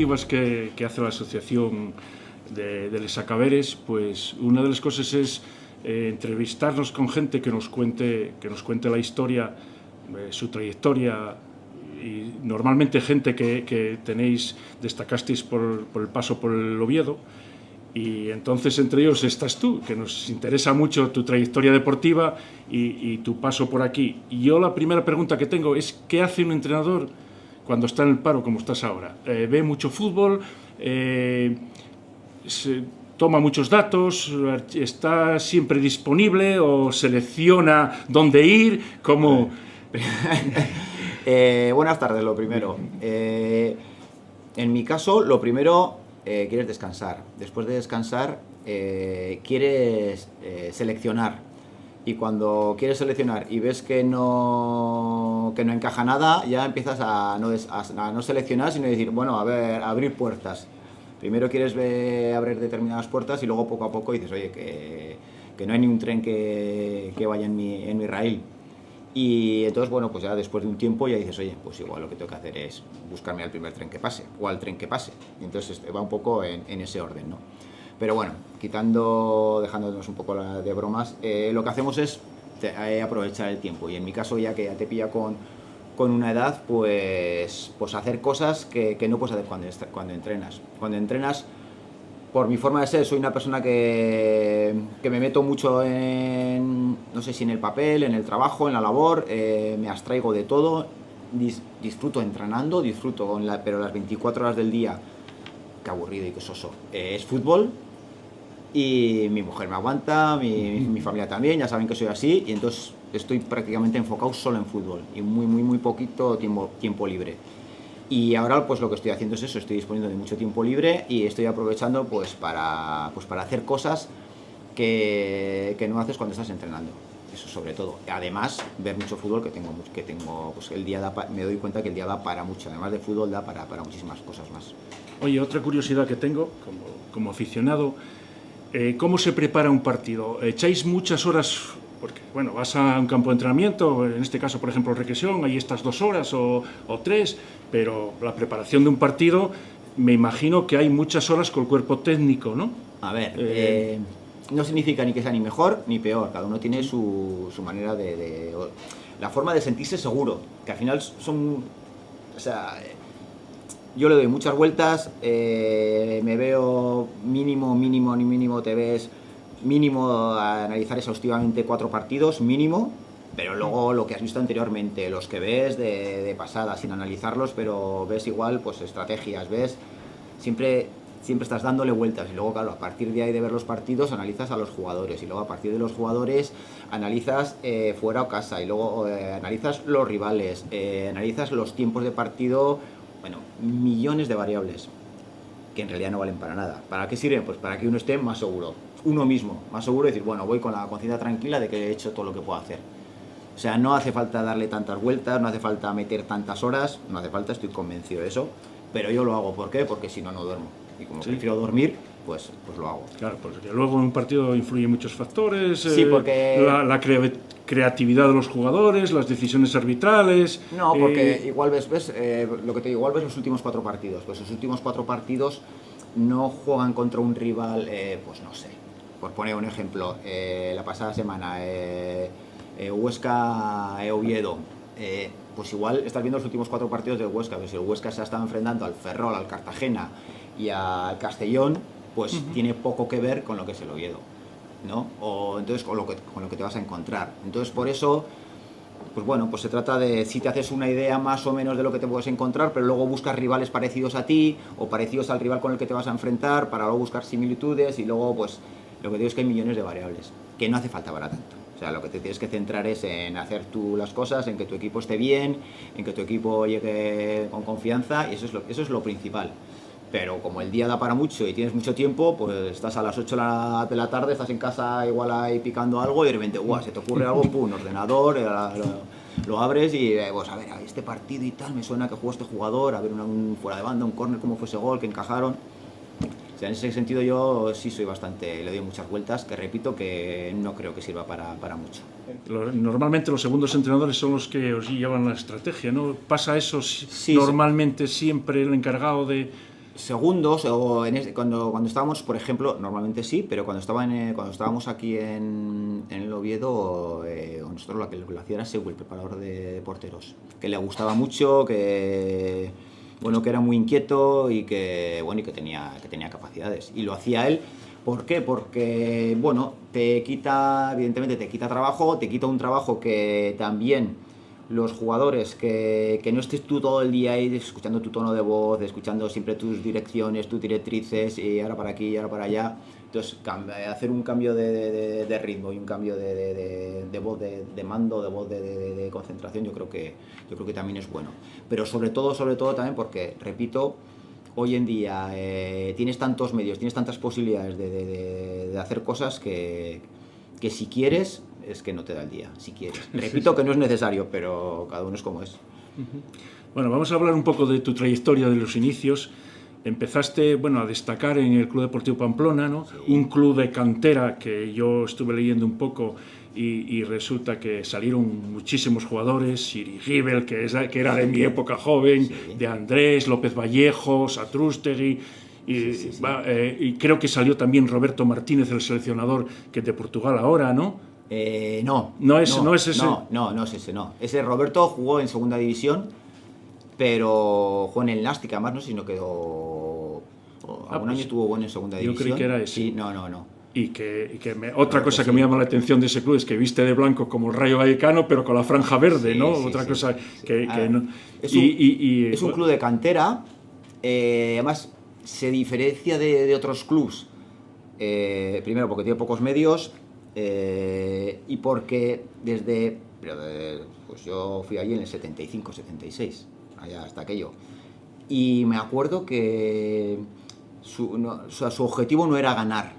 iniciativas que hace la asociación de Les Acaberes, pues una de las cosas es entrevistarnos con gente que nos cuente la historia, su trayectoria, y normalmente gente que destacasteis por el paso por el Oviedo, y entonces entre ellos estás tú, que nos interesa mucho tu trayectoria deportiva y tu paso por aquí. Y yo la primera pregunta que tengo es: ¿qué hace un entrenador cuando está en el paro como estás ahora? ¿Ve mucho fútbol? ¿Toma muchos datos? ¿Está siempre disponible o selecciona dónde ir? ¿Cómo? Buenas tardes, lo primero. En mi caso, lo primero, quieres descansar. Después de descansar, quieres seleccionar. Y cuando quieres seleccionar y ves que no encaja nada, ya empiezas a no seleccionar, sino decir, bueno, a ver, abrir puertas. Primero quieres abrir determinadas puertas y luego poco a poco dices, oye, que no hay ni un tren que vaya en mi raíl. Y entonces, bueno, pues ya después de un tiempo ya dices, oye, pues igual lo que tengo que hacer es buscarme al primer tren que pase, o al tren que pase. Y entonces va un poco en ese orden, ¿no? Pero bueno, dejándonos un poco de bromas, lo que hacemos es aprovechar el tiempo. Y en mi caso, ya que ya te pilla con una edad, pues hacer cosas que no puedes hacer cuando entrenas. Cuando entrenas, por mi forma de ser, soy una persona que me meto mucho no sé si en el papel, en el trabajo, en la labor, me abstraigo de todo, disfruto entrenando, pero las 24 horas del día, qué aburrido y qué soso, es fútbol, y mi mujer me aguanta, mi familia también, ya saben que soy así, y entonces estoy prácticamente enfocado solo en fútbol, y muy poquito tiempo libre. Y ahora pues lo que estoy haciendo es eso, estoy disponiendo de mucho tiempo libre y estoy aprovechando pues para hacer cosas que no haces cuando estás entrenando. Eso sobre todo. Además, ver mucho fútbol que tengo pues el día me doy cuenta que el día da para mucho. Además de fútbol da para muchísimas cosas más. Oye, otra curiosidad que tengo como aficionado, ¿cómo se prepara un partido? ¿Echáis muchas horas? Porque, bueno, vas a un campo de entrenamiento, en este caso, por ejemplo, regresión, ahí estás 2 horas o 3, pero la preparación de un partido, me imagino que hay muchas horas con el cuerpo técnico, ¿no? A ver, no significa ni que sea ni mejor ni peor, cada uno tiene su manera la forma de sentirse seguro, que al final o sea, yo le doy muchas vueltas, me veo mínimo te ves mínimo a analizar exhaustivamente 4 partidos, mínimo, pero luego lo que has visto anteriormente, los que ves de pasada, sin analizarlos, pero ves igual, pues estrategias, ves, siempre estás dándole vueltas, y luego, claro, a partir de ahí de ver los partidos, analizas a los jugadores, y luego a partir de los jugadores, analizas fuera o casa, y luego analizas los rivales, analizas los tiempos de partido, bueno, millones de variables, que en realidad no valen para nada. ¿Para qué sirven? Pues para que uno esté más seguro, uno mismo, más seguro, y decir, bueno, voy con la conciencia tranquila de que he hecho todo lo que puedo hacer. O sea, no hace falta darle tantas vueltas, no hace falta meter tantas horas, no hace falta, estoy convencido de eso, pero yo lo hago. ¿Por qué? Porque si no, no duermo. Y como prefiero dormir, pues lo hago. Claro, porque luego en un partido influyen muchos factores, sí, porque la creatividad de los jugadores, las decisiones arbitrales... No, porque igual ves lo que te digo, igual ves los últimos 4 partidos. Pues los últimos 4 partidos no juegan contra un rival, pues no sé. Por poner un ejemplo, la pasada semana, Huesca-Oviedo, pues igual estás viendo los últimos 4 partidos del Huesca, pero si el Huesca se ha estado enfrentando al Ferrol, al Cartagena y al Castellón, pues tiene poco que ver con lo que es el Oviedo, ¿no? O entonces con lo que te vas a encontrar. Entonces por eso, pues bueno, pues se trata de, si te haces una idea más o menos de lo que te puedes encontrar, pero luego buscas rivales parecidos a ti o parecidos al rival con el que te vas a enfrentar para luego buscar similitudes, y luego pues lo que digo es que hay millones de variables, que no hace falta para tanto. O sea, lo que te tienes que centrar es en hacer tú las cosas, en que tu equipo esté bien, en que tu equipo llegue con confianza, y eso es lo principal. Pero como el día da para mucho y tienes mucho tiempo, pues estás a las 8 de la tarde, estás en casa igual ahí picando algo, y de repente, se te ocurre algo, pum, ordenador, lo abres y pues a ver, este partido y tal, me suena que jugó este jugador, a ver un fuera de banda, un córner, cómo fue ese gol, que encajaron. O sea, en ese sentido yo sí soy le doy muchas vueltas, que repito que no creo que sirva para mucho. Normalmente los segundos entrenadores son los que os llevan la estrategia, ¿no? ¿Pasa eso? Sí, normalmente siempre el encargado de... segundos, o cuando estábamos, por ejemplo, normalmente sí, pero cuando estábamos aquí en el Oviedo, nosotros lo que hacía era Seúl, el preparador de porteros, que le gustaba mucho, que era muy inquieto y que tenía capacidades. Y lo hacía él. ¿Por qué? Porque, evidentemente te quita trabajo, te quita un trabajo que también los jugadores, que no estés tú todo el día ahí escuchando tu tono de voz, escuchando siempre tus direcciones, tus directrices, y ahora para aquí y ahora para allá. Entonces, hacer un cambio de ritmo y un cambio de voz, de mando, de voz, de concentración, yo creo que también es bueno. Pero sobre todo también porque, repito, hoy en día tienes tantos medios, tienes tantas posibilidades de hacer cosas que si quieres, es que no te da el día, si quieres. Repito que no es necesario, pero cada uno es como es. Bueno, vamos a hablar un poco de tu trayectoria, de los inicios. Empezaste, a destacar en el Club Deportivo Pamplona, ¿no? Sí. Un club de cantera que yo estuve leyendo un poco y resulta que salieron muchísimos jugadores, Siri Gibel, que era de mi época joven, sí. De Andrés, López Vallejos, Atrústegui. Y creo que salió también Roberto Martínez, el seleccionador, que es de Portugal ahora, ¿no? No es ese. No es ese, no. Ese Roberto jugó en segunda división, pero jugó en el Nástic, además, no sé si no quedó. Algún año estuvo bueno en segunda división. Yo creí que era ese. Sí, no. Y otra cosa que me llama la atención de ese club es que viste de blanco como el Rayo Vallecano, pero con la franja verde, ¿no? Otra cosa que no. Es un club de cantera, además se diferencia de otros clubs, primero porque tiene pocos medios, y porque pues yo fui allí en el 75, 76, allá hasta aquello, y me acuerdo que su objetivo no era ganar,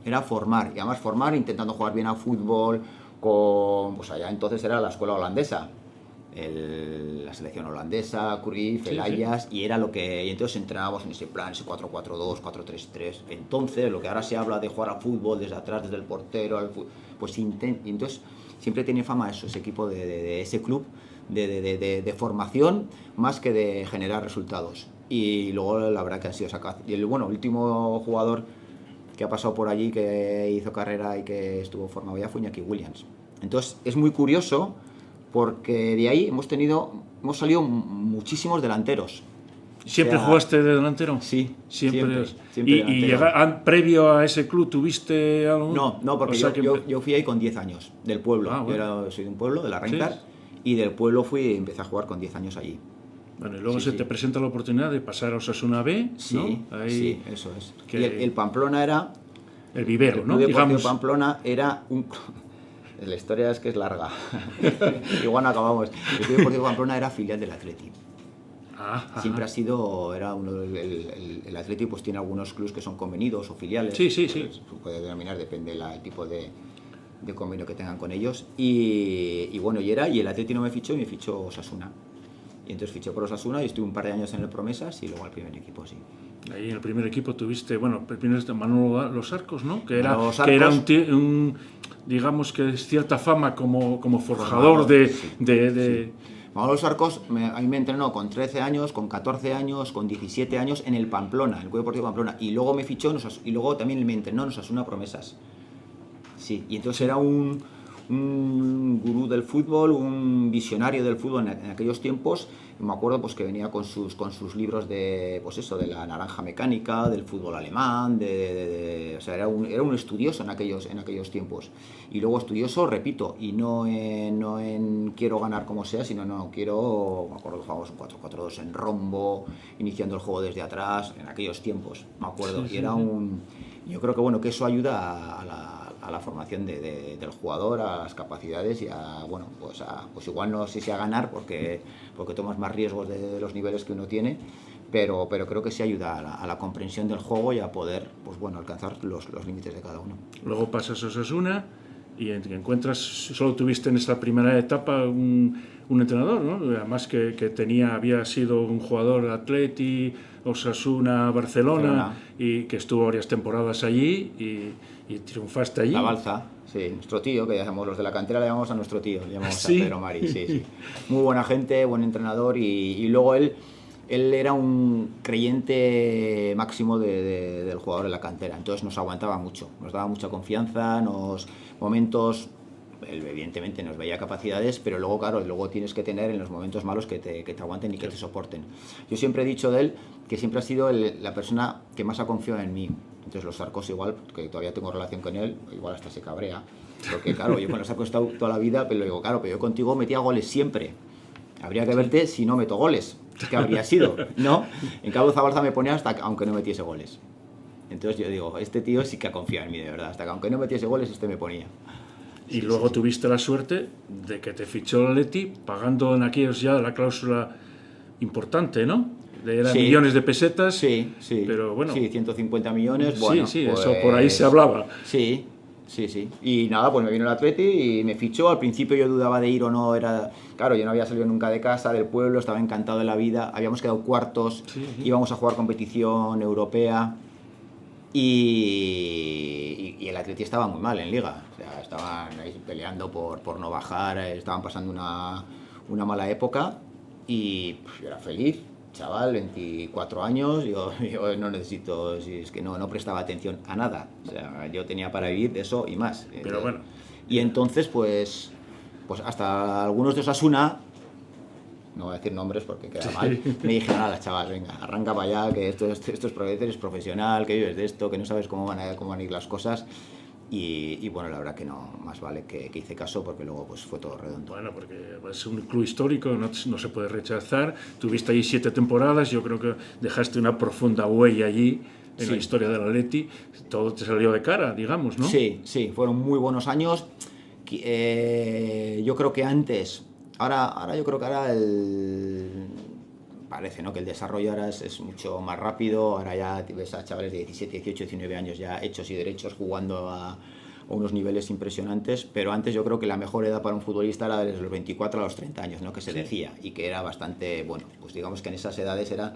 era formar, y además formar intentando jugar bien a fútbol, pues allá entonces era la escuela holandesa, la selección holandesa, Cruyff, el Ajax, y era y entonces entrenábamos en ese plan, ese 4-4-2, 4-3-3. Entonces, lo que ahora se habla de jugar a fútbol desde atrás, desde el portero, pues y entonces siempre tiene fama eso, ese equipo de ese club de formación, más que de generar resultados. Y luego la verdad que ha sido sacado. Y el último jugador que ha pasado por allí, que hizo carrera y que estuvo formado ya, fue Iñaki Williams. Entonces, es muy curioso, porque de ahí hemos salido muchísimos delanteros. ¿Siempre jugaste de delantero? Sí, siempre ¿Y previo a ese club tuviste algo? No, porque yo fui ahí con 10 años, del pueblo. Bueno. Yo soy de un pueblo, de la Reincar, sí. Y del pueblo empecé a jugar con 10 años allí. Bueno, y luego te presenta la oportunidad de pasar a Osasuna B, sí, ¿no? Ahí, sí, eso es. Y el Pamplona era... El vivero, ¿no? Digamos. Pamplona era un... La historia es que es larga. Igual no acabamos. El Club Deportivo Pamplona era filial del Atleti. Siempre ha sido... El Atleti pues tiene algunos clubes que son convenidos o filiales. Sí. Se puede denominar, depende del tipo de convenio que tengan con ellos. Y el Atleti no me fichó y me fichó Osasuna. Y entonces fiché por Osasuna y estuve un par de años en el Promesas y luego al primer equipo, sí. Ahí en el primer equipo tuviste, primero Manolo Los Arcos, ¿no? Que era un digamos que es cierta fama como forjador de... Manolo Los Arcos a mí me entrenó con 13 años, con 14 años, con 17 años en el Pamplona, en el Club Deportivo Pamplona. Y luego me fichó y luego también me entrenó en Osasuna Promesas. Sí, y entonces era un gurú del fútbol, un visionario del fútbol en aquellos tiempos. Me acuerdo pues que venía con sus libros de la naranja mecánica, del fútbol alemán, o sea, era un estudioso en aquellos tiempos. Y luego estudioso, repito, y no en quiero ganar como sea, sino me acuerdo que jugábamos un 4-4-2 en rombo, iniciando el juego desde atrás, en aquellos tiempos, me acuerdo. Y era yo creo que eso ayuda a la formación del jugador, a las capacidades y pues igual no sé si a ganar porque tomas más riesgos de los niveles que uno tiene, pero creo que sí ayuda a la comprensión del juego y a poder alcanzar los límites de cada uno. Luego pasas a Osasuna y encuentras, solo tuviste en esta primera etapa un entrenador, ¿no? Además que había sido un jugador de Atleti, Osasuna, Barcelona, y que estuvo varias temporadas allí y triunfaste allí. La Balza, sí, nuestro tío, que llamamos los de la cantera, le llamamos a nuestro tío, le llamamos a Pedro Mari, sí. Muy buena gente, buen entrenador y luego él, él era un creyente máximo del jugador de la cantera, entonces nos aguantaba mucho, nos daba mucha confianza, momentos, él evidentemente nos veía capacidades, pero luego, claro, luego tienes que tener en los momentos malos que te aguanten y que te soporten. Yo siempre he dicho de él que siempre ha sido la persona que más ha confiado en mí. Entonces los Arcos igual, que todavía tengo relación con él, igual hasta se cabrea, porque claro, yo con los Arcos he estado toda la vida, pero digo, claro, pero yo contigo metía goles siempre. Habría que verte si no meto goles, que habría sido, ¿no? En cambio Zabalza me ponía hasta aunque no metiese goles. Entonces yo digo, este tío sí que ha confiado en mí de verdad, hasta que aunque no metiese goles, este me ponía. Y luego tuviste la suerte de que te fichó el Atleti pagando en aquellos ya la cláusula importante, ¿no? Eran millones de pesetas. Sí. Pero bueno. Sí, 150 millones. Bueno, sí, pues, eso por ahí se hablaba. Sí. Y nada, pues me vino el Atleti y me fichó. Al principio yo dudaba de ir o no. Claro, yo no había salido nunca de casa, del pueblo, estaba encantado de la vida. Habíamos quedado cuartos, íbamos a jugar competición europea. Y el Atleti estaba muy mal en Liga. O sea, estaban ahí peleando por no bajar, estaban pasando una mala época. Y pues, yo era feliz. Chaval, 24 años, yo no necesito, si es que no prestaba atención a nada, o sea, yo tenía para vivir de eso y más. Pero bueno. Y entonces, pues hasta algunos de Osasuna, no voy a decir nombres porque queda mal, me dijeron, nada, chaval, venga, arranca para allá, que esto es profesional, que vives de esto, que no sabes cómo van a ir las cosas. Y bueno, la verdad que no, más vale que hice caso porque luego pues fue todo redondo. Bueno, porque es un club histórico, no se puede rechazar. Tuviste allí 7 temporadas, yo creo que dejaste una profunda huella allí en la historia del Atleti. Todo te salió de cara, digamos, ¿no? Sí, fueron muy buenos años. Yo creo que antes, ahora yo creo que ahora parece, ¿no?, que el desarrollo ahora es mucho más rápido. Ahora ya ves a chavales de 17, 18, 19 años ya hechos y derechos jugando a unos niveles impresionantes, pero antes yo creo que la mejor edad para un futbolista era desde los 24 a los 30 años, ¿no?, que se decía, y que era bastante, bueno, pues digamos que en esas edades era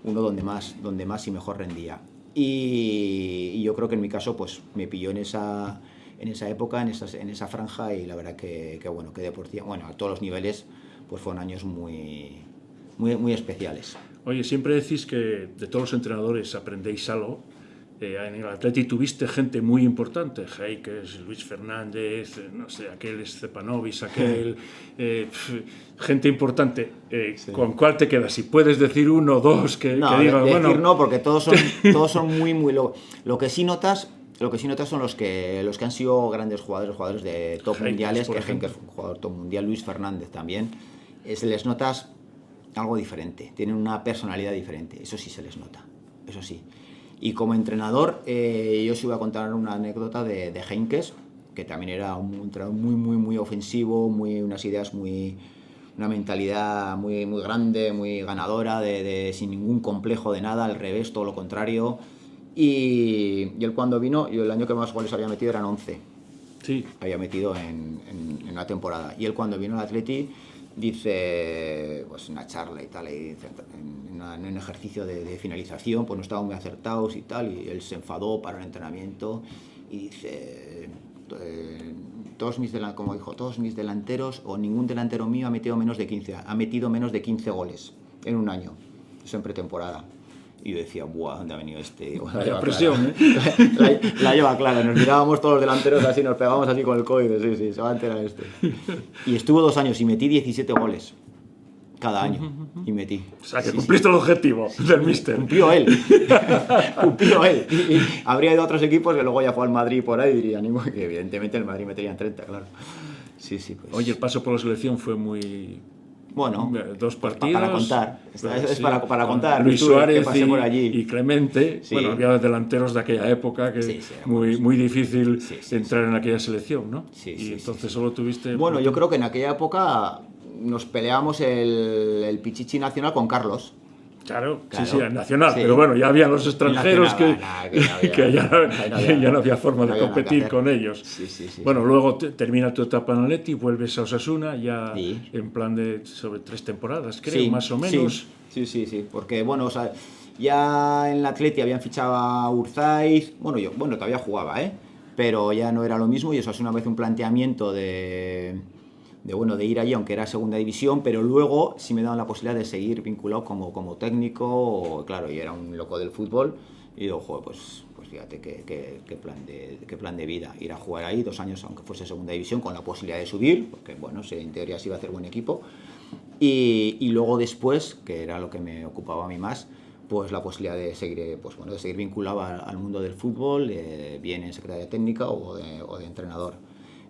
uno donde más y mejor rendía. Y yo creo que en mi caso pues me pilló en esa época, en esa franja, y la verdad que bueno, que deportiva, bueno, a todos los niveles pues fueron años muy especiales. Oye, siempre decís que de todos los entrenadores aprendéis algo. En el Atleti tuviste gente muy importante, Heikes, Luis Fernández, no sé, aquel Stepanovic, gente importante. ¿Con cuál te quedas? Si puedes decir uno o dos que digas, bueno... No, porque todos son muy... Lo que sí notas son los que han sido grandes jugadores de top mundiales, que Heikes fue un jugador top mundial, Luis Fernández también. Se les notas algo diferente, tienen una personalidad diferente, eso sí se les nota, eso sí. Y como entrenador, yo os iba a contar una anécdota de Heikes, que también era un entrenador muy ofensivo, unas ideas una mentalidad muy grande, muy ganadora, sin ningún complejo de nada, al revés, todo lo contrario. Y él cuando vino, yo el año que más goles había metido eran 11. Sí. Había metido en una temporada. Y él cuando vino al Atleti, dice, pues una charla y tal, y dice, en un ejercicio de finalización, pues no estaban muy acertados y tal, y él se enfadó para el entrenamiento y dice, todos mis delanteros o ningún delantero mío ha metido menos de 15 goles en un año, eso en pretemporada. Y yo decía, ¡buah! ¿Dónde ha venido este? La presión, la lleva clara. Nos mirábamos todos los delanteros así, nos pegábamos así con el codo. Sí, se va a enterar este. Y estuvo 2 años y metí 17 goles cada año. Y metí. O sea, que cumpliste el objetivo del míster. Cumplió él. Y habría ido a otros equipos que luego ya fue al Madrid por ahí y diría, que evidentemente el Madrid metería 30, claro. Sí, pues. Oye, el paso por la selección fue muy... Bueno, 2 partidos. Para contar. Es para contar. Luis Suárez por allí. Y Clemente. Sí. Bueno, había delanteros de aquella época que muy difícil entrar en aquella selección, ¿no? Y entonces solo tuviste... Bueno, yo creo que en aquella época nos peleábamos el Pichichi Nacional con Carlos. Claro, sí, nacional, pero bueno, ya habían los extranjeros que ya no había forma de competir con ellos. Bueno, luego termina tu etapa en Atleti, vuelves a Osasuna, ya en plan de sobre 3 temporadas, creo, más o menos. Sí, porque bueno, o sea, ya en el Atleti habían fichado a Urzaiz, yo todavía jugaba, pero ya no era lo mismo, y Osasuna me hizo un planteamiento de de ir allí, aunque era segunda división, pero luego sí me daban la posibilidad de seguir vinculado como técnico, claro, y era un loco del fútbol, y digo, joder, pues fíjate qué plan de vida, ir a jugar ahí 2 años, aunque fuese segunda división, con la posibilidad de subir, porque bueno, en teoría se iba a hacer buen equipo, y luego después, que era lo que me ocupaba a mí más, pues la posibilidad de seguir, de seguir vinculado al mundo del fútbol, bien en secretaría técnica o de entrenador.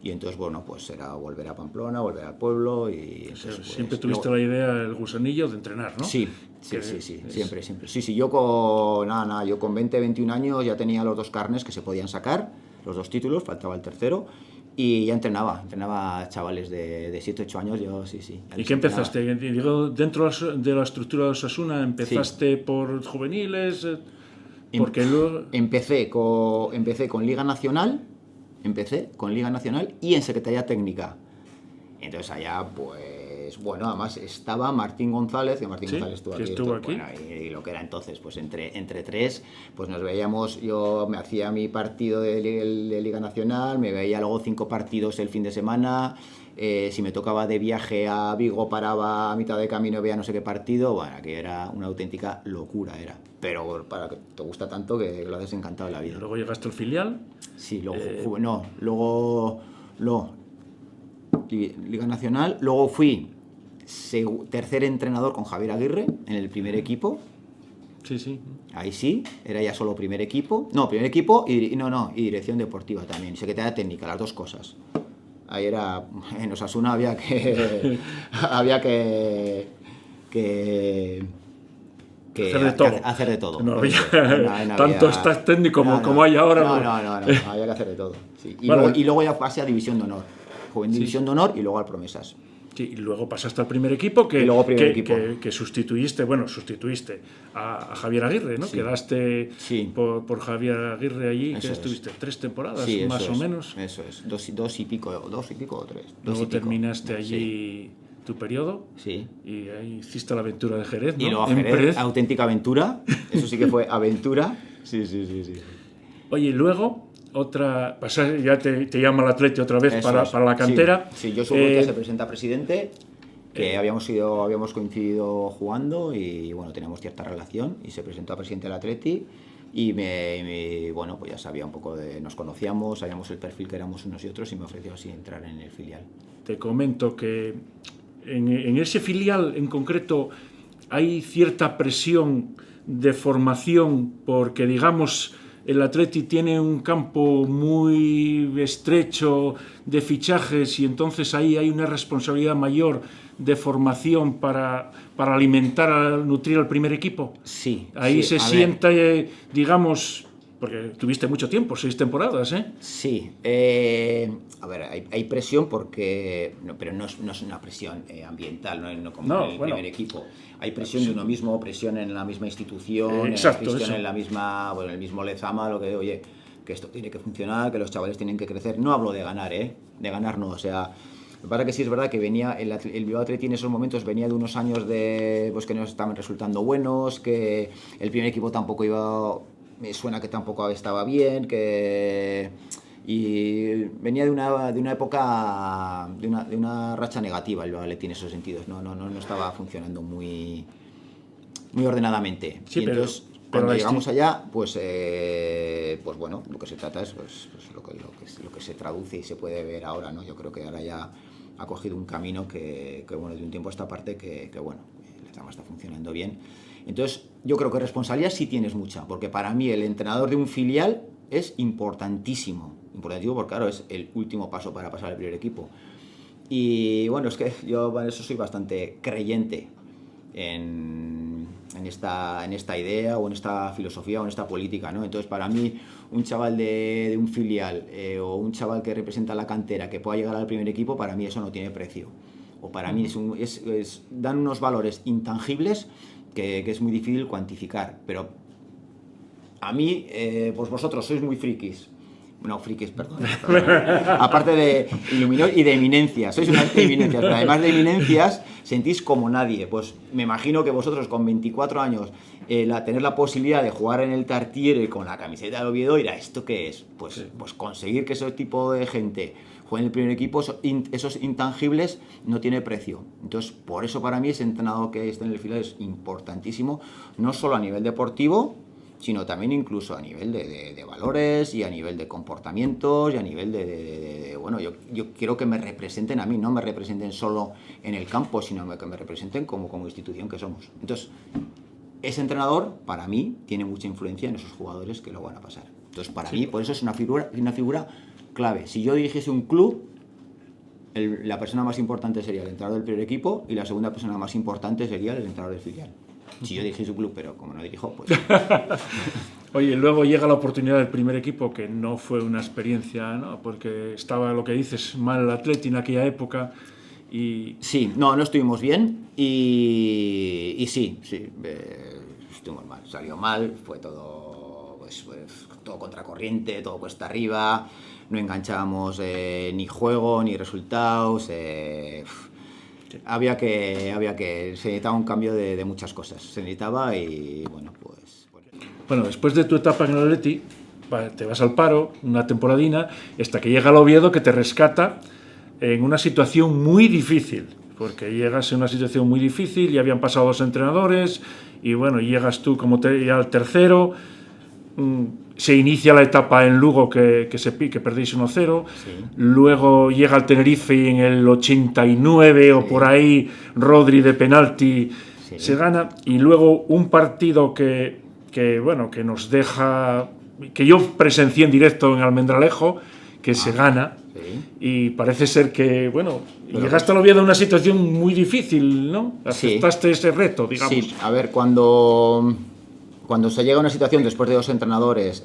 Y entonces, bueno, pues era volver a Pamplona, volver al pueblo y... Entonces, pues, siempre tuviste la idea, el gusanillo de entrenar, ¿no? Sí, siempre. Sí, yo con 20, 21 años ya tenía los 2 carnets que se podían sacar, los 2 títulos, faltaba el tercero, y ya entrenaba chavales de 7, 8 años, yo sí. ¿Y qué empezaste? Digo, dentro de la estructura de Osasuna, ¿empezaste por juveniles? Porque luego... Empecé con Liga Nacional y en Secretaría Técnica. Entonces allá, pues, bueno, además estaba Martín González, que Martín González estuvo aquí. Bueno, y lo que era entonces, pues entre 3, pues nos veíamos, yo me hacía mi partido de Liga Nacional, me veía luego 5 partidos el fin de semana, si me tocaba de viaje a Vigo, paraba a mitad de camino, veía no sé qué partido, bueno, que era una auténtica locura, era. Pero para que te gusta tanto que lo haces encantado de la vida. ¿Y luego llegaste al filial? Sí, luego Liga Nacional, luego fui tercer entrenador con Javier Aguirre en el primer equipo. Sí. Ahí sí, era ya solo primer equipo y dirección deportiva también, y secretaría técnica, las 2 cosas. Ahí era, en Osasuna había que hacer de todo. No había tanto staff técnico como hay ahora. No, había que hacer de todo. Sí. Y luego ya pasé a División de Honor. Jugué en División de Honor y luego al Promesas. Sí, y luego pasaste al primer equipo que sustituiste a Javier Aguirre, ¿no? Sí. Quedaste por Javier Aguirre allí, que estuviste 3 temporadas, más o menos. Eso es, 2 y pico o 3. Luego terminaste allí tu periodo, y ahí hiciste la aventura de Jerez, ¿no? Y luego Jerez, auténtica aventura, eso sí que fue aventura. Sí. Oye, y luego... ya te llama el Atleti otra vez para la cantera. Sí, yo soy que se presenta presidente, que habíamos coincidido jugando y bueno, teníamos cierta relación, y se presentó a presidente del Atleti y bueno, pues ya sabía un poco nos conocíamos, sabíamos el perfil que éramos unos y otros, y me ofreció así entrar en el filial. Te comento que en ese filial en concreto hay cierta presión de formación porque, digamos, el Atleti tiene un campo muy estrecho de fichajes y entonces ahí hay una responsabilidad mayor de formación para alimentar, nutrir al primer equipo. Sí. Ahí se sienta, digamos, porque tuviste mucho tiempo, 6 temporadas, ¿eh? Sí. A ver, hay presión porque... pero no es una presión ambiental, no como en el primer equipo. Hay presión de uno mismo, presión en la misma institución, presión en la misma, en el mismo Lezama, oye, que esto tiene que funcionar, que los chavales tienen que crecer. No hablo de ganar, de ganar no, o sea, me parece que sí es verdad que venía el Bilbao Athletic en esos momentos venía de unos años que nos estaban resultando buenos, que el primer equipo tampoco me suena que tampoco estaba bien, y venía de una época, de una racha negativa el Athletic en esos sentidos, no estaba funcionando muy ordenadamente. Sí, y entonces, cuando llegamos allá, pues bueno, lo que se trata es lo que se traduce y se puede ver ahora, ¿no? Yo creo que ahora ya ha cogido un camino que bueno, de un tiempo a esta parte que bueno, el Lezama está funcionando bien. Entonces, yo creo que responsabilidad sí tienes mucha, porque para mí el entrenador de un filial es importantísimo porque claro, es el último paso para pasar al primer equipo. Y bueno, es que yo en eso soy bastante creyente en esta idea o en esta filosofía o en esta política, ¿no? Entonces, para mí, un chaval de un filial o un chaval que representa la cantera que pueda llegar al primer equipo, para mí eso no tiene precio. O para mí dan unos valores intangibles que es muy difícil cuantificar. Pero a mí, pues vosotros sois muy frikis, No, frikis, perdón. Aparte de iluminados y de eminencias, sois unas eminencias, pero además de eminencias, sentís como nadie. Pues me imagino que vosotros con 24 años, tener la posibilidad de jugar en el Tartiere con la camiseta de Oviedo, dirá, ¿esto qué es? Pues conseguir que ese tipo de gente juegue en el primer equipo, esos intangibles, no tiene precio. Entonces, por eso para mí ese entrenador que está en el filial es importantísimo, no solo a nivel deportivo, sino también incluso a nivel de valores y a nivel de comportamientos y a nivel bueno, yo quiero que me representen a mí, no me representen solo en el campo, sino que me representen como institución que somos. Entonces, ese entrenador, para mí, tiene mucha influencia en esos jugadores que lo van a pasar. Entonces, para mí, por eso es una figura clave. Si yo dirigiese un club, la persona más importante sería el entrenador del primer equipo y la segunda persona más importante sería el entrenador del filial. Si yo dirigiese un club, pero como no dirijo, pues... Oye, luego llega la oportunidad del primer equipo, que no fue una experiencia, ¿no? Porque estaba, lo que dices, mal el Atleti en aquella época y... Sí, no estuvimos bien y sí, estuvimos mal. Salió mal, fue todo, todo contracorriente, todo cuesta arriba, no enganchábamos ni juego, ni resultados... Había que se necesitaba un cambio de muchas cosas, se necesitaba y bueno, pues... Bueno, después de tu etapa en el Atleti, te vas al paro, una temporadina, hasta que llega el Oviedo, que te rescata en una situación muy difícil, porque llegas en una situación muy difícil, ya habían pasado 2 entrenadores, y bueno, llegas tú como ya al tercero, se inicia la etapa en Lugo que perdéis 1-0, sí. Luego llega el Tenerife y en el 89 o por ahí Rodri de penalti se gana, y luego un partido que nos deja, que yo presencié en directo en Almendralejo, que se gana, y parece ser que, llegaste al Oviedo en una situación muy difícil, ¿no? Aceptaste ese reto, digamos. Sí, a ver, cuando se llega a una situación después de 2 entrenadores,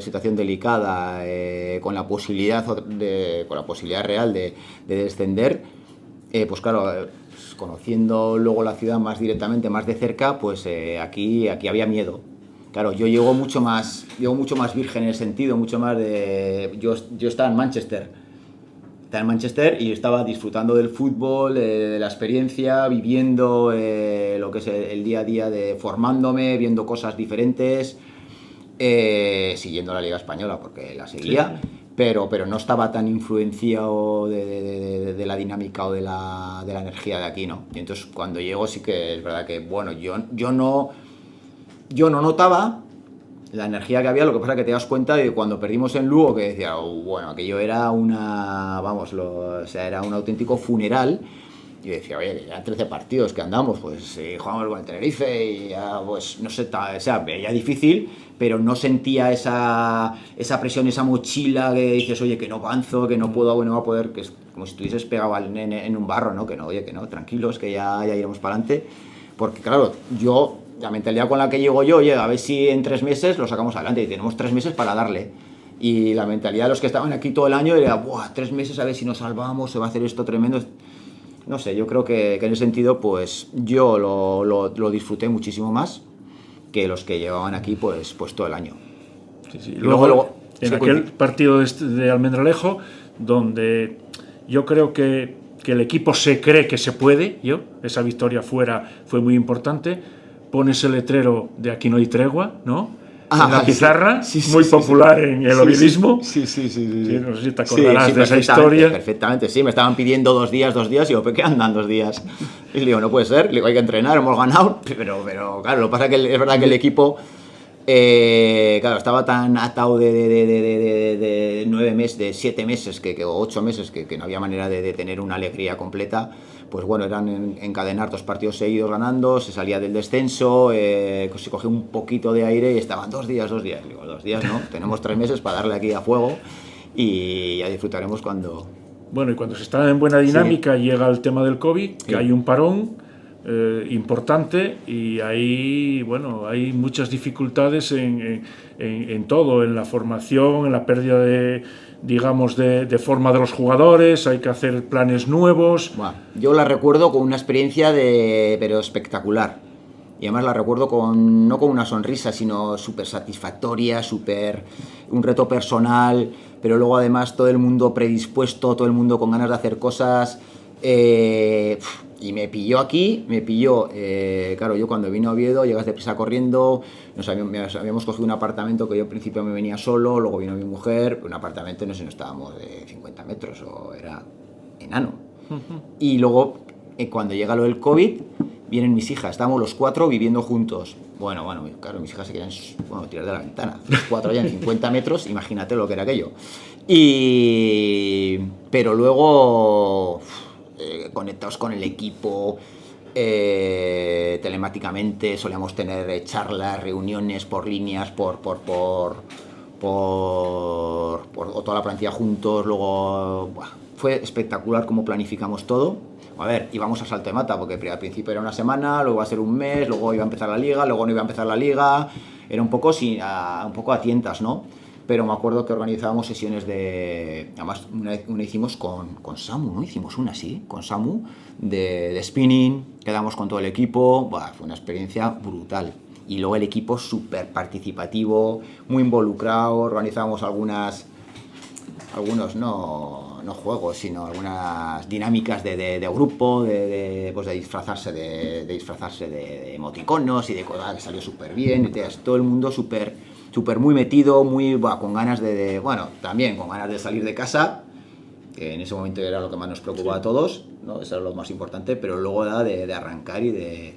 situación delicada, con la posibilidad real de descender, pues claro, conociendo luego la ciudad más directamente, más de cerca, pues aquí había miedo. Claro, yo llego mucho más virgen en el sentido, mucho más de... Yo estaba en Manchester. Y estaba disfrutando del fútbol, de la experiencia, viviendo lo que es el día a día, de formándome, viendo cosas diferentes, siguiendo la Liga Española porque la seguía, sí. pero no estaba tan influenciado de la dinámica o de la energía de aquí, ¿no? Y entonces cuando llego sí que es verdad que, bueno, yo no notaba la energía que había, lo que pasa es que te das cuenta de que cuando perdimos en Lugo, que decía, bueno, aquello era era un auténtico funeral, y decía, oye, que ya 13 partidos que andamos, pues jugamos con el Tenerife y ya, pues, no sé, veía difícil, pero no sentía esa presión, esa mochila que dices, oye, que no avanzo, que no puedo, no va a poder, que es como si estuvieses pegado en un barro, ¿no? Que no, oye, que no, tranquilos, que ya iremos para adelante, porque claro, la mentalidad con la que llego yo, oye, a ver si en 3 meses lo sacamos adelante, y tenemos 3 meses para darle. Y la mentalidad de los que estaban aquí todo el año era, ¡buah! 3 meses a ver si nos salvamos, se va a hacer esto tremendo. No sé, yo creo que en ese sentido, pues yo lo disfruté muchísimo más que los que llevaban aquí, pues todo el año. Sí. Y luego en aquel partido de Almendralejo, donde yo creo que el equipo se cree que se puede, esa victoria fuera fue muy importante. Pones el letrero de aquí no hay tregua, ¿no? En la pizarra, muy popular en el oviedismo. Sí. No sé si te acordarás de esa historia. Perfectamente, sí. Me estaban pidiendo 2 días, y digo, ¿qué andan 2 días? Y le digo, no puede ser, le digo, hay que entrenar, hemos ganado. Pero claro, lo que pasa es que es verdad que el equipo, claro, estaba tan atado de 9 meses, de 7 meses, o 8 meses, que no había manera de tener una alegría completa. Pues bueno, eran encadenar 2 partidos seguidos ganando, se salía del descenso, se cogió un poquito de aire y estaban 2 días. Digo, 2 días no, tenemos 3 meses para darle aquí a fuego y ya disfrutaremos cuando... Bueno, y cuando se está en buena dinámica llega el tema del COVID, que hay un parón importante y ahí, hay muchas dificultades en todo, en la formación, en la pérdida de forma de los jugadores, hay que hacer planes nuevos. Bueno, yo la recuerdo con una experiencia pero espectacular. Y además la recuerdo no con una sonrisa, sino súper satisfactoria, un reto personal, pero luego además todo el mundo predispuesto, todo el mundo con ganas de hacer cosas. Y me pilló, claro, yo cuando vine a Oviedo, llegas deprisa corriendo, habíamos cogido un apartamento que yo al principio me venía solo, luego vino mi mujer, un apartamento, no sé, no estábamos de 50 metros, o era enano. Y luego, cuando llega lo del COVID, vienen mis hijas, estábamos los 4 viviendo juntos. Bueno, claro, mis hijas se querían tirar de la ventana. Los 4 ya en 50 metros, imagínate lo que era aquello. Pero luego, conectados con el equipo, telemáticamente, solíamos tener charlas, reuniones por líneas, por toda la plantilla juntos. Luego, fue espectacular cómo planificamos todo. A ver, íbamos a salto de mata, porque al principio era una semana, luego iba a ser un mes, luego iba a empezar la liga, luego no iba a empezar la liga. Era un poco a tientas, ¿no? Pero me acuerdo que organizábamos sesiones además, una hicimos con Samu, ¿no? Hicimos una, sí, con Samu, de spinning, quedamos con todo el equipo. Fue una experiencia brutal. Y luego el equipo súper participativo, muy involucrado, organizábamos algunos no juegos, sino algunas dinámicas de grupo, de disfrazarse de emoticonos y de cosas, que salió súper bien. Todo el mundo súper muy metido, con ganas también con ganas de salir de casa, que en ese momento era lo que más nos preocupaba a todos, ¿no? Eso era lo más importante, pero luego era de arrancar y de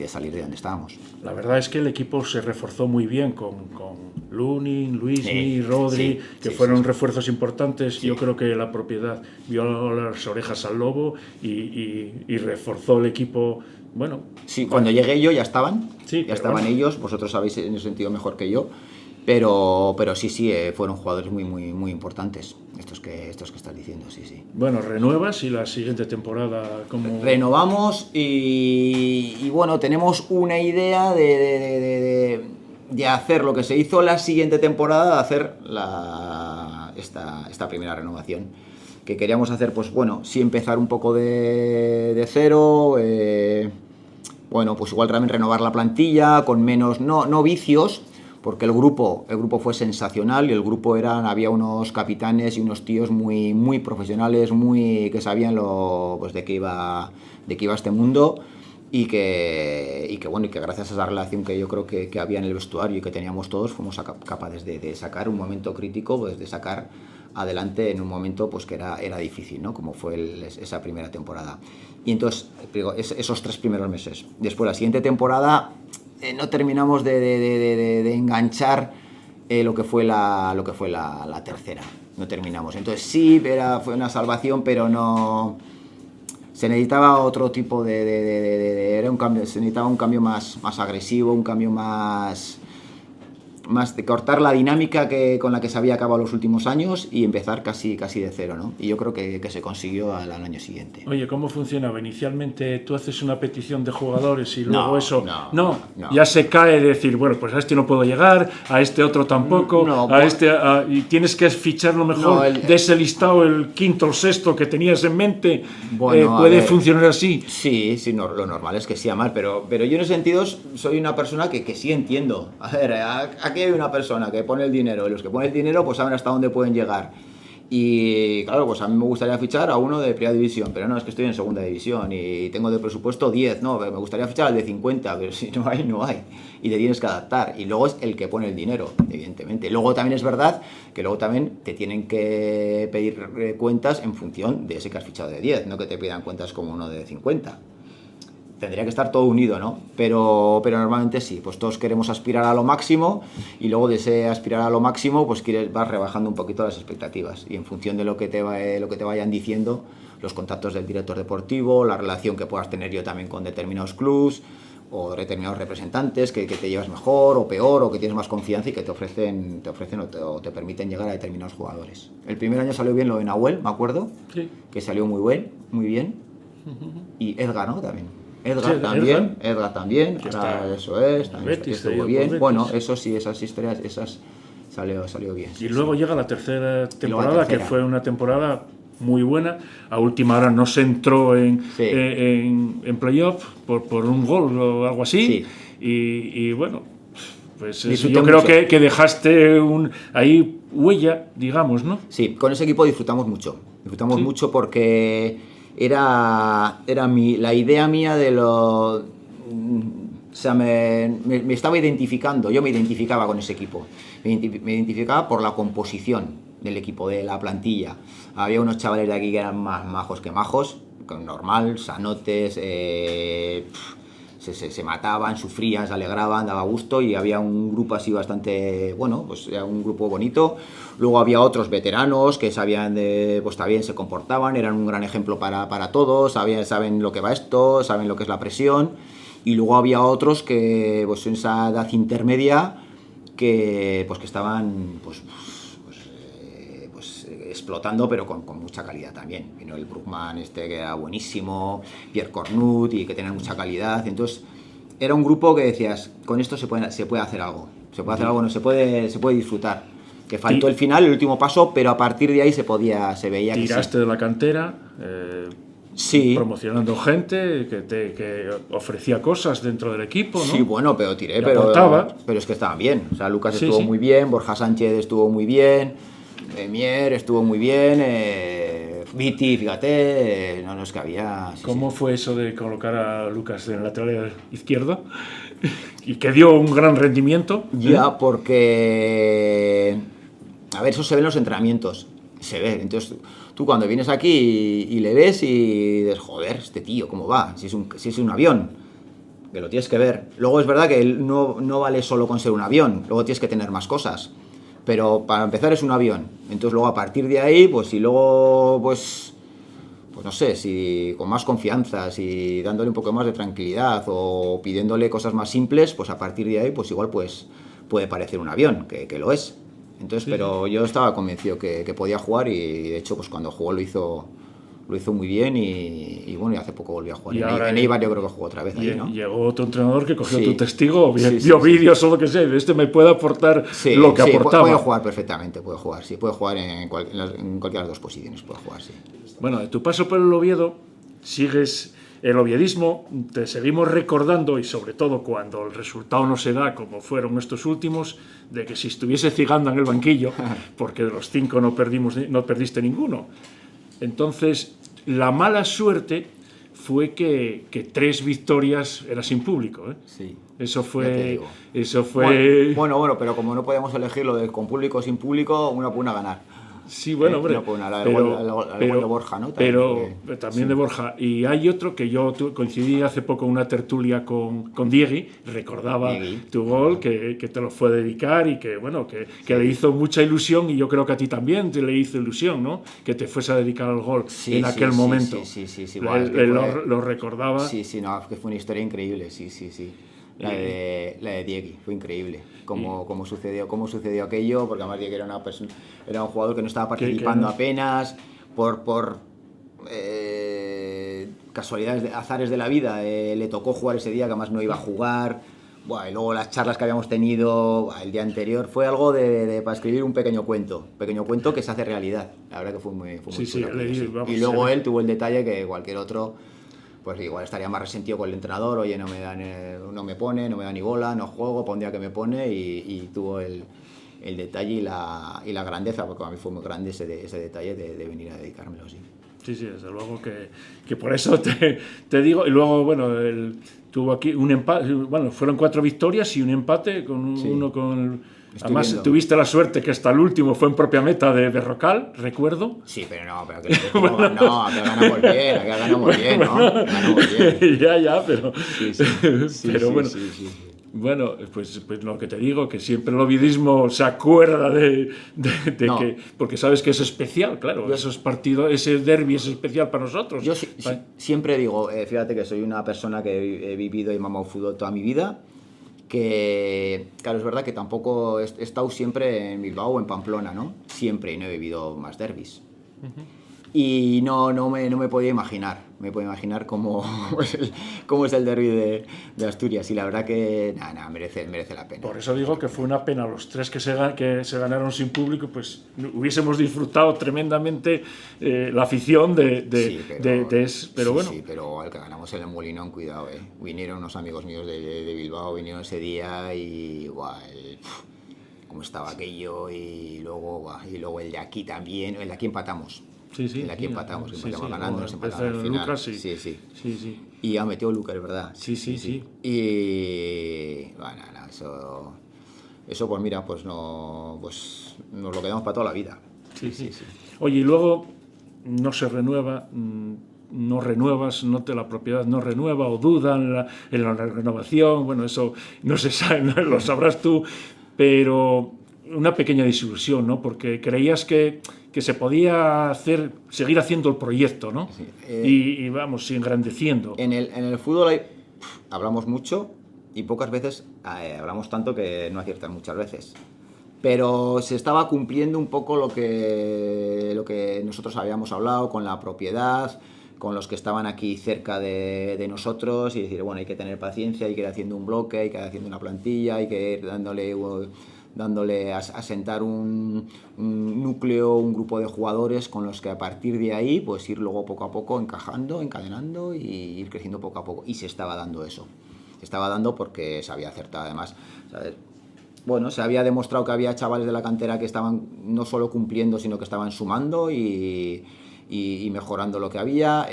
salir de donde estábamos. La verdad es que el equipo se reforzó muy bien con Lunin, Luismi, Rodri, que fueron refuerzos importantes. Yo creo que la propiedad vio las orejas al lobo y reforzó el equipo. Bueno, sí, cuando llegué yo ya estaban, bueno. Ellos, vosotros sabéis en ese sentido mejor que yo, pero sí, fueron jugadores muy importantes, estos que estás diciendo, sí. Bueno, renuevas y la siguiente temporada, ¿cómo? Renovamos y bueno, tenemos una idea de hacer lo que se hizo la siguiente temporada, de hacer esta primera renovación. Que queríamos hacer, pues bueno, sí empezar un poco de cero, pues igual también renovar la plantilla con menos, no vicios, porque el grupo fue sensacional y el grupo había unos capitanes y unos tíos muy profesionales, que sabían de qué iba este mundo, y que gracias a esa relación que yo creo que había en el vestuario y que teníamos todos, fuimos capaces de sacar un momento crítico, pues de sacar adelante en un momento pues que era difícil, ¿no? Como fue esa primera temporada. Y entonces, esos 3 primeros meses. Después, la siguiente temporada, no terminamos de enganchar lo que fue la tercera. No terminamos. Entonces sí, fue una salvación, pero no. Se necesitaba otro tipo era un cambio. Se necesitaba un cambio más agresivo, un cambio más de cortar la dinámica con la que se había acabado los últimos años y empezar casi de cero, ¿no? Y yo creo que se consiguió al año siguiente. Oye, ¿cómo funcionaba? Inicialmente tú haces una petición de jugadores y luego No. Ya se cae de decir, bueno, pues a este no puedo llegar, a este otro tampoco, y tienes que fichar lo mejor de ese listado, el quinto o sexto que tenías en mente. ¿Puede funcionar así? Sí, lo normal es que sea mal, pero yo en ese sentido soy una persona que sí entiendo. A ver, aquí hay una persona que pone el dinero y los que ponen el dinero pues saben hasta dónde pueden llegar. Y claro, pues a mí me gustaría fichar a uno de primera división, pero no, es que estoy en segunda división y tengo de presupuesto 10, no, me gustaría fichar al de 50, pero si no hay. Y te tienes que adaptar. Y luego es el que pone el dinero, evidentemente. Luego también es verdad que luego también te tienen que pedir cuentas en función de ese que has fichado de 10, no que te pidan cuentas como uno de 50. Tendría que estar todo unido, ¿no? Pero normalmente sí, pues todos queremos aspirar a lo máximo y luego de ese aspirar a lo máximo pues vas rebajando un poquito las expectativas y en función de lo que te vayan diciendo, los contactos del director deportivo, la relación que puedas tener yo también con determinados clubs o determinados representantes que te llevas mejor o peor o que tienes más confianza y que te ofrecen o te permiten llegar a determinados jugadores. El primer año salió bien lo de Nahuel, me acuerdo, sí, que salió muy bien, y Edgar, ¿no? También. Edgar también, eso es, también estuvo bien. Bueno, eso sí, esas historias, salió bien. Y luego llega la tercera temporada, que fue una temporada muy buena. A última hora no se entró en playoff por un gol o algo así. Sí. Y bueno, pues Disfruté yo creo mucho. que dejaste ahí huella, digamos, ¿no? Sí, con ese equipo disfrutamos mucho. Disfrutamos mucho porque era la idea mía de lo... O sea, me estaba identificando, yo me identificaba con ese equipo. Me identificaba por la composición del equipo, de la plantilla. Había unos chavales de aquí que eran más majos que majos, normal, sanotes, se mataban, sufrían, se alegraban, daba gusto, y había un grupo así bastante, bueno, pues era un grupo bonito. Luego había otros veteranos que sabían pues también se comportaban, eran un gran ejemplo para todos, saben lo que va esto, saben lo que es la presión. Y luego había otros que, pues en esa edad intermedia, que estaban explotando, pero con mucha calidad también. Vino el Brookman que era buenísimo, Pierre Cornut, y que tenían mucha calidad. Entonces era un grupo que decías, con esto se puede hacer algo, no se puede disfrutar. Que faltó el final, el último paso, pero a partir de ahí se veía que tiraste de la cantera, sí, promocionando gente que ofrecía cosas dentro del equipo, ¿no? Sí, bueno, pero tiré, pero es que estaban bien. O sea, Lucas Sí, estuvo sí. muy bien, Borja Sánchez estuvo muy bien, Mier estuvo muy bien, Viti, fíjate, no es que había... Sí, ¿Cómo fue eso de colocar a Lucas en el lateral izquierdo? Y que dio un gran rendimiento. Ya, porque... A ver, eso se ve en los entrenamientos. Se ve. Entonces, tú cuando vienes aquí y le ves y dices, joder, este tío, ¿cómo va? Si es un avión, que lo tienes que ver. Luego es verdad que no vale solo con ser un avión, luego tienes que tener más cosas. Pero para empezar es un avión. Entonces luego a partir de ahí, pues si luego, pues no sé, si con más confianza, si dándole un poco más de tranquilidad o pidiéndole cosas más simples, pues a partir de ahí, pues igual pues puede parecer un avión, que lo es. Entonces, sí. Pero yo estaba convencido que podía jugar, y de hecho pues cuando jugó lo hizo muy bien, y bueno, y hace poco volvió a jugar. En Eibar yo creo que jugó otra vez ahí, ¿no? Llegó otro entrenador que cogió tu testigo, vio vídeos o lo que sea, este me puede aportar lo que aportaba. Puede jugar perfectamente, puede jugar en cualquiera de las dos posiciones, puede jugar, sí. Bueno, de tu paso por el Oviedo, sigues el oviedismo, te seguimos recordando, y sobre todo cuando el resultado no se da, como fueron estos últimos, de que si estuviese Ciganda en el banquillo, porque de los 5 no perdiste ninguno. Entonces, la mala suerte fue que 3 victorias era sin público, ¿eh? Sí. Eso fue... Bueno, pero como no podíamos elegirlo de con público o sin público, una puede ganar. Sí, bueno, hombre. De Borja, ¿no? También de Borja. Y hay otro que yo coincidí hace poco en una tertulia con Diegui, recordaba tu gol, que te lo fue a dedicar, y que, bueno, que le hizo mucha ilusión, y yo creo que a ti también te le hizo ilusión, ¿no? Que te fuese a dedicar al gol en aquel momento. Sí. Lo recordaba. Sí, no, que fue una historia increíble, sí. La de Diegui, fue increíble cómo sucedió aquello, porque además Diegui era un jugador que no estaba participando apenas, por casualidades, azares de la vida, le tocó jugar ese día, que además no iba a jugar. Y luego las charlas que habíamos tenido el día anterior, fue algo para escribir un pequeño cuento que se hace realidad. La verdad que fue muy chulo. Y luego él tuvo el detalle que cualquier otro, pues igual estaría más resentido con el entrenador. Oye, no me pone, no me da ni bola, no juego, para un día que me pone, y tuvo el detalle y la grandeza, porque a mí fue muy grande ese detalle de venir a dedicármelo, sí. Sí, desde luego que por eso te digo. Y luego, bueno, tuvo aquí un empate, bueno, fueron 4 victorias y un empate, uno con... Además, tuviste la suerte que hasta el último fue en propia meta de Berrocal, recuerdo. Sí, pero que ganamos bien, que ganamos bien, ¿no? Ganamos bien. Ya, pero... Sí, bueno... Sí. Bueno, pues lo que te digo, que siempre el ovidismo se acuerda de que... Porque sabes que es especial, claro, esos partidos, ese derbi es especial para nosotros. Yo siempre digo, fíjate que soy una persona que he vivido y mamado fútbol toda mi vida, que, claro, es verdad que tampoco he estado siempre en Bilbao o en Pamplona, ¿no? Siempre, y no he vivido más derbis. y no me podía imaginar. Me puedo imaginar cómo es el derbi de Asturias, y la verdad que merece la pena. Por eso digo que fue una pena los 3 que se ganaron sin público, pues hubiésemos disfrutado tremendamente la afición pero bueno. Sí, pero al que ganamos en el Molinón, cuidado, vinieron unos amigos míos de Bilbao, vinieron ese día y cómo estaba aquello, y luego el de aquí también, el de aquí empatamos. Sí, aquí empatamos ganando, nos empatamos al final. Lucas, sí. Y ha metido Lucas, ¿verdad? Sí. Y bueno, eso pues mira, pues nos lo quedamos para toda la vida. Sí. Oye, y luego no se renueva, no renuevas, la propiedad no renueva o dudan en la renovación, bueno, eso no se sabe, no lo sabrás tú, pero una pequeña desilusión, ¿no? Porque creías que se podía seguir haciendo el proyecto, ¿no? Sí, y vamos, engrandeciendo. En el fútbol hablamos mucho y pocas veces hablamos tanto que no aciertan muchas veces. Pero se estaba cumpliendo un poco lo que nosotros habíamos hablado con la propiedad, con los que estaban aquí cerca de nosotros, y decir, bueno, hay que tener paciencia, hay que ir haciendo un bloque, hay que ir haciendo una plantilla, hay que ir dándole a sentar un núcleo, un grupo de jugadores con los que a partir de ahí pues ir luego poco a poco encajando, encadenando y ir creciendo poco a poco. Y se estaba dando eso. Se estaba dando porque se había acertado además, ¿sabes? Bueno, se había demostrado que había chavales de la cantera que estaban no solo cumpliendo, sino que estaban sumando y mejorando lo que había.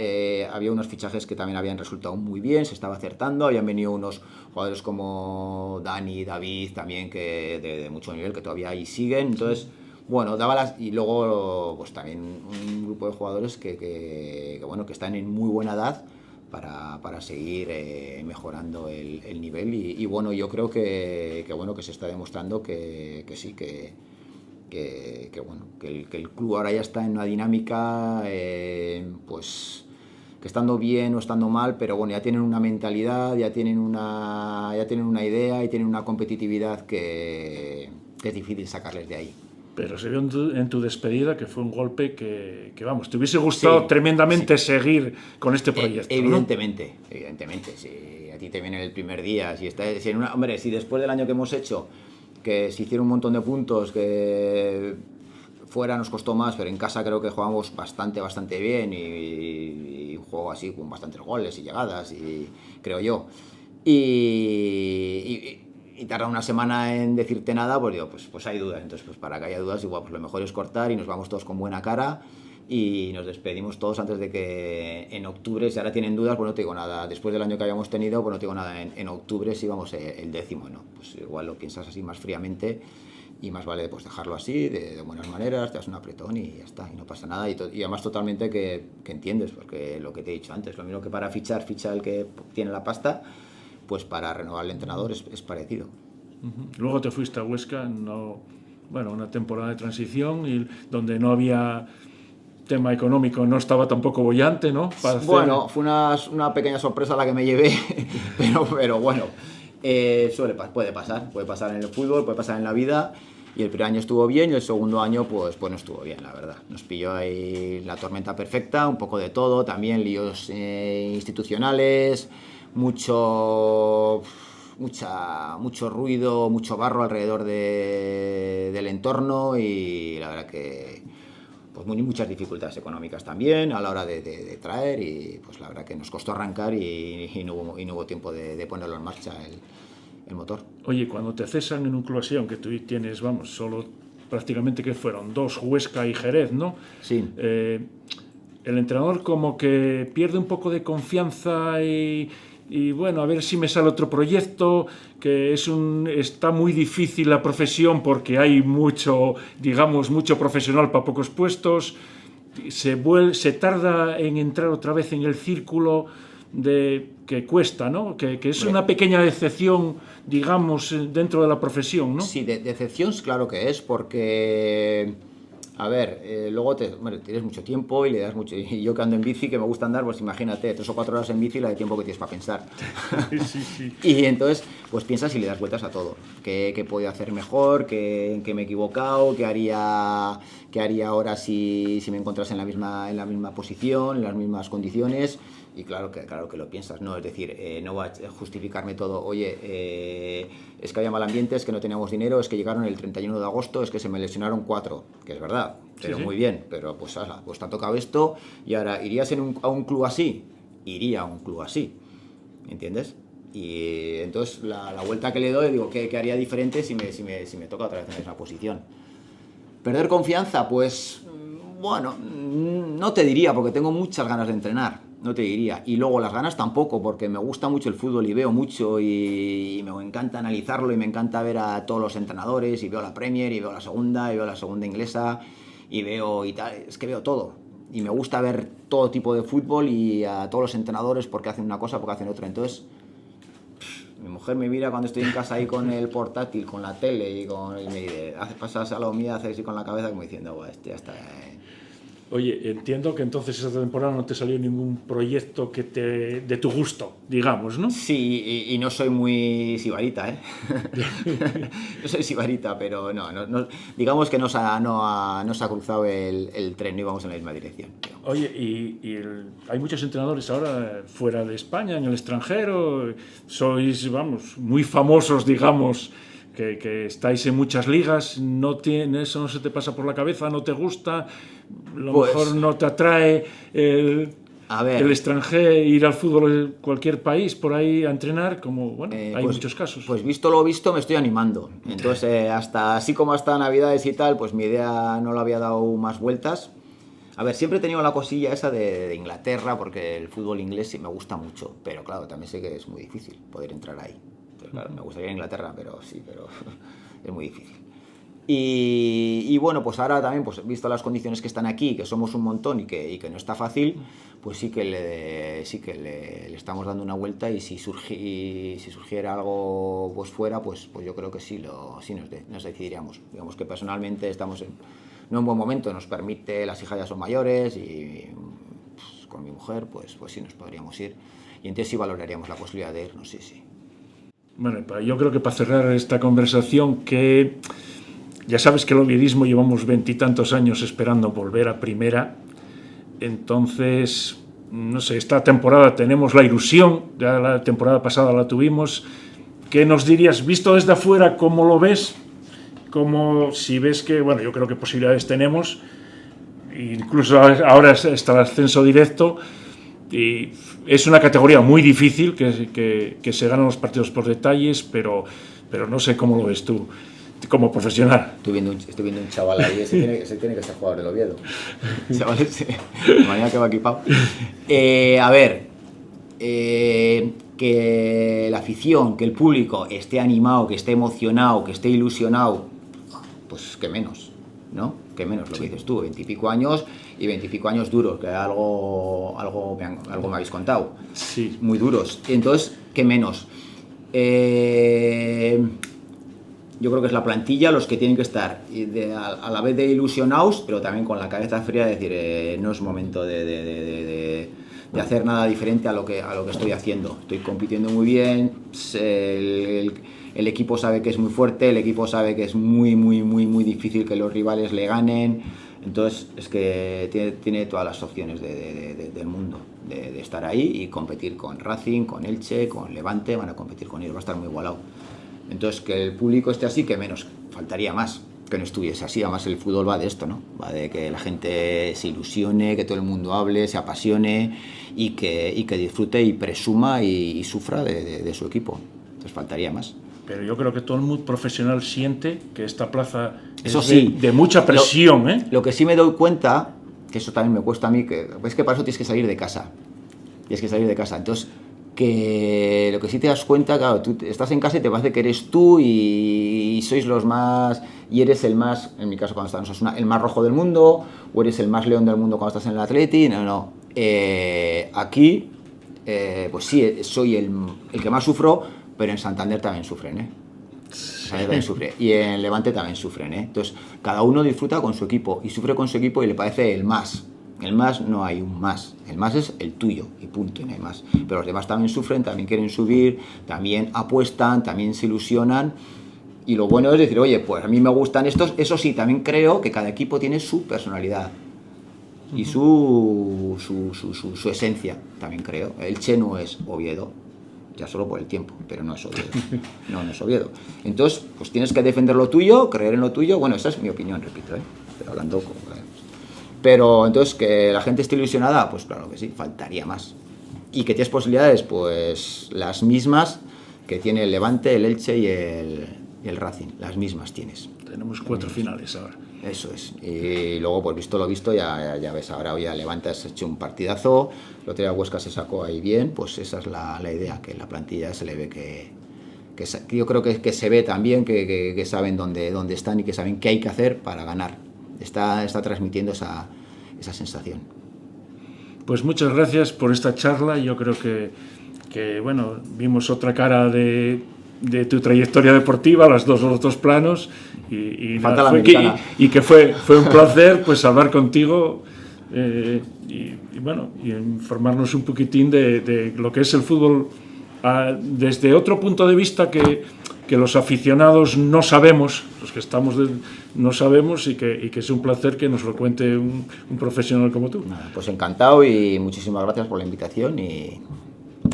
Había unos fichajes que también habían resultado muy bien, se estaba acertando. Habían venido unos jugadores como Dani, David, también que de mucho nivel, que todavía ahí siguen. Entonces, bueno, y luego pues también un grupo de jugadores que están en muy buena edad para seguir mejorando el nivel. Y bueno, yo creo que se está demostrando que sí, que el club ahora ya está en una dinámica, pues que estando bien o estando mal, pero bueno, ya tienen una mentalidad, ya tienen una idea y tienen una competitividad que es difícil sacarles de ahí. Pero se vio en tu despedida que fue un golpe que vamos, te hubiese gustado tremendamente seguir con este proyecto, evidentemente, ¿no? Evidentemente, si a ti te viene el primer día, si después del año que hemos hecho, que se hicieron un montón de puntos, que fuera nos costó más, pero en casa creo que jugamos bastante bien y un juego así con bastantes goles y llegadas, y creo yo. Y tarda una semana en decirte nada, pues digo, pues hay dudas. Entonces, pues para que haya dudas, igual pues lo mejor es cortar y nos vamos todos con buena cara y nos despedimos todos antes de que en octubre, si ahora tienen dudas, pues no te digo nada. Después del año que habíamos tenido, pues no te digo nada en octubre si vamos el 10º, ¿no? Pues igual lo piensas así más fríamente y más vale pues dejarlo así, de buenas maneras, te das un apretón y ya está, y no pasa nada. Y además totalmente que entiendes, porque lo que te he dicho antes, lo mismo que para ficha el que tiene la pasta, pues para renovar el entrenador es parecido. Luego te fuiste a Huesca, una temporada de transición y donde no había tema económico, no estaba tampoco bollante, ¿no? Bueno, fue una pequeña sorpresa la que me llevé, pero bueno, puede pasar en el fútbol, puede pasar en la vida. Y el primer año estuvo bien y el segundo año pues no estuvo bien, la verdad. Nos pilló ahí la tormenta perfecta, un poco de todo, también líos institucionales, mucho ruido, mucho barro alrededor del entorno, y la verdad que pues muchas dificultades económicas también a la hora de traer, y pues la verdad que nos costó arrancar y no hubo tiempo de ponerlo en marcha el motor. Oye, cuando te cesan en un club así, aunque tú tienes, solo prácticamente que fueron 2, Huesca y Jerez, ¿no? Sí. El entrenador como que pierde un poco de confianza y bueno, a ver si me sale otro proyecto, que está muy difícil la profesión porque hay mucho profesional para pocos puestos, se tarda en entrar otra vez en el círculo que cuesta, ¿no? Que es una pequeña decepción, digamos, dentro de la profesión, ¿no? Sí, decepción claro que es, porque A ver, luego tienes mucho tiempo y le das mucho. Y yo que ando en bici, que me gusta andar, pues imagínate, 3 o 4 horas en bici, la de tiempo que tienes para pensar. Sí. Y entonces, pues piensas y le das vueltas a todo. ¿Qué podía hacer mejor? ¿En qué me he equivocado? ¿Qué haría ahora si me encontrase en la misma posición, en las mismas condiciones? Y claro que lo piensas, ¿no? Es decir, no va a justificarme todo. Oye, es que había mal ambiente, es que no teníamos dinero, es que llegaron el 31 de agosto, es que se me lesionaron 4, que es verdad, pero sí. Muy bien, pero pues te ha tocado esto y ahora, ¿irías a un club así? Iría a un club así, ¿entiendes? Y entonces la vuelta que le doy, digo, ¿qué haría diferente si me toca otra vez en esa posición? ¿Perder confianza? Pues, bueno, no te diría, porque tengo muchas ganas de entrenar. No te diría. Y luego las ganas tampoco, porque me gusta mucho el fútbol y veo mucho y me encanta analizarlo y me encanta ver a todos los entrenadores y veo la Premier y veo la segunda y veo la segunda inglesa y veo y tal. Es que veo todo. Y me gusta ver todo tipo de fútbol y a todos los entrenadores porque hacen una cosa, porque hacen otra. Entonces, mi mujer me mira cuando estoy en casa ahí con el portátil, con la tele y me dice, pasas a la mía, haces así con la cabeza como diciendo, bueno, este ya está... Oye, entiendo que entonces esa temporada no te salió ningún proyecto de tu gusto, digamos, ¿no? Sí, y no soy muy sibarita, ¿eh? No soy sibarita, pero no, digamos que no se ha cruzado el tren, no íbamos en la misma dirección. Digamos. Oye, hay muchos entrenadores ahora fuera de España, en el extranjero, sois, vamos, muy famosos, digamos, que estáis en muchas ligas, eso no se te pasa por la cabeza, no te gusta, mejor no te atrae el extranjero, ir al fútbol en cualquier país por ahí a entrenar, como bueno, hay muchos casos. Pues visto lo visto me estoy animando, entonces así como hasta Navidades y tal, pues mi idea no le había dado más vueltas. A ver, siempre he tenido la cosilla esa de Inglaterra, porque el fútbol inglés sí me gusta mucho, pero claro, también sé que es muy difícil poder entrar ahí. Entonces, claro, me gustaría ir a Inglaterra, pero es muy difícil. Y bueno, pues ahora también, pues visto las condiciones que están aquí, que somos un montón y que no está fácil, pues sí que le estamos dando una vuelta y si surgiera algo pues fuera, pues yo creo que sí nos decidiríamos. Digamos que personalmente estamos no en buen momento, nos permite, las hijas ya son mayores y pues, con mi mujer pues sí nos podríamos ir y entonces sí valoraríamos la posibilidad de irnos, sí. Bueno, yo creo que para cerrar esta conversación, que ya sabes que el oviedismo llevamos 20 y tantos años esperando volver a primera, entonces, no sé, esta temporada tenemos la ilusión, ya la temporada pasada la tuvimos. ¿Qué nos dirías, visto desde afuera, cómo lo ves? Como si ves que, bueno, yo creo que posibilidades tenemos, incluso ahora está el ascenso directo, y es una categoría muy difícil, que se ganan los partidos por detalles, pero no sé cómo lo ves tú, como profesional. Estoy viendo un chaval ahí, ese tiene que ser jugador del Oviedo. Chaval ese, mañana que va equipado. A ver, que la afición, que el público esté animado, que esté emocionado, que esté ilusionado, pues que menos, ¿no? Que menos, lo que dices tú, 20 y pico años y 20 y pico años duros, que algo me habéis contado. Sí. Muy duros. Entonces, ¿qué menos? Yo creo que es la plantilla los que tienen que estar a la vez de ilusionados, pero también con la cabeza fría, de decir, no es momento de hacer nada diferente a lo que estoy haciendo. Estoy compitiendo muy bien, el equipo sabe que es muy fuerte, el equipo sabe que es muy, muy, muy, muy difícil que los rivales le ganen. Entonces es que tiene todas las opciones del mundo de estar ahí y competir con Racing, con Elche, con Levante, van a competir con ellos, va a estar muy igualado. Entonces que el público esté así, que menos, faltaría más que no estuviese así. Además el fútbol va de esto, ¿no? Va de que la gente se ilusione, que todo el mundo hable, se apasione y que disfrute y presuma y sufra de su equipo. Entonces faltaría más. Pero yo creo que todo el mundo profesional siente que esta plaza eso es sí, de mucha presión. Lo que sí me doy cuenta, que eso también me cuesta a mí, que es que para eso tienes que salir de casa. Entonces, que lo que sí te das cuenta, claro, tú estás en casa y te parece que eres tú y sois los más, y eres el más, en mi caso cuando estás en Osasuna, el más rojo del mundo, o eres el más león del mundo cuando estás en el Atleti. No. Aquí, pues sí, soy el que más sufro, pero en Santander también sufren, ¿eh? Santander también sufre. Y en Levante también sufren, ¿eh? Entonces, cada uno disfruta con su equipo y sufre con su equipo y le parece el más. El más no hay un más. El más es el tuyo y punto, y no hay más. Pero los demás también sufren, también quieren subir, también apuestan, también se ilusionan. Y lo bueno es decir, oye, pues a mí me gustan estos. Eso sí, también creo que cada equipo tiene su personalidad y su esencia, también creo. Elche no es Oviedo, ya solo por el tiempo, pero no es Oviedo. No es Oviedo. Entonces, pues tienes que defender lo tuyo, creer en lo tuyo. Bueno, esa es mi opinión, repito, pero hablando con... Pero entonces, que la gente esté ilusionada, pues claro que sí, faltaría más. Y que tienes posibilidades, pues las mismas que tiene el Levante, el Elche y el Racing, las mismas tienes. Tenemos 4 finales ahora. Eso es. Y luego, pues visto lo visto, ya ves, ahora hoy a Levante has hecho un partidazo, el otro día Huesca se sacó ahí bien, pues esa es la idea, que en la plantilla se le ve que yo creo que se ve también que saben dónde están y que saben qué hay que hacer para ganar. Está transmitiendo esa sensación. Pues muchas gracias por esta charla. Yo creo que bueno, vimos otra cara de tu trayectoria deportiva, los dos planos, y que fue un placer pues hablar contigo y bueno, y informarnos un poquitín de lo que es el fútbol desde otro punto de vista que los aficionados no sabemos, los que estamos no sabemos, y que es un placer que nos lo cuente un profesional como tú. Nada, pues encantado y muchísimas gracias por la invitación y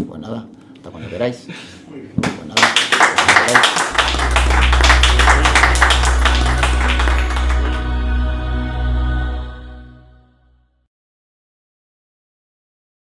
pues nada, hasta cuando queráis.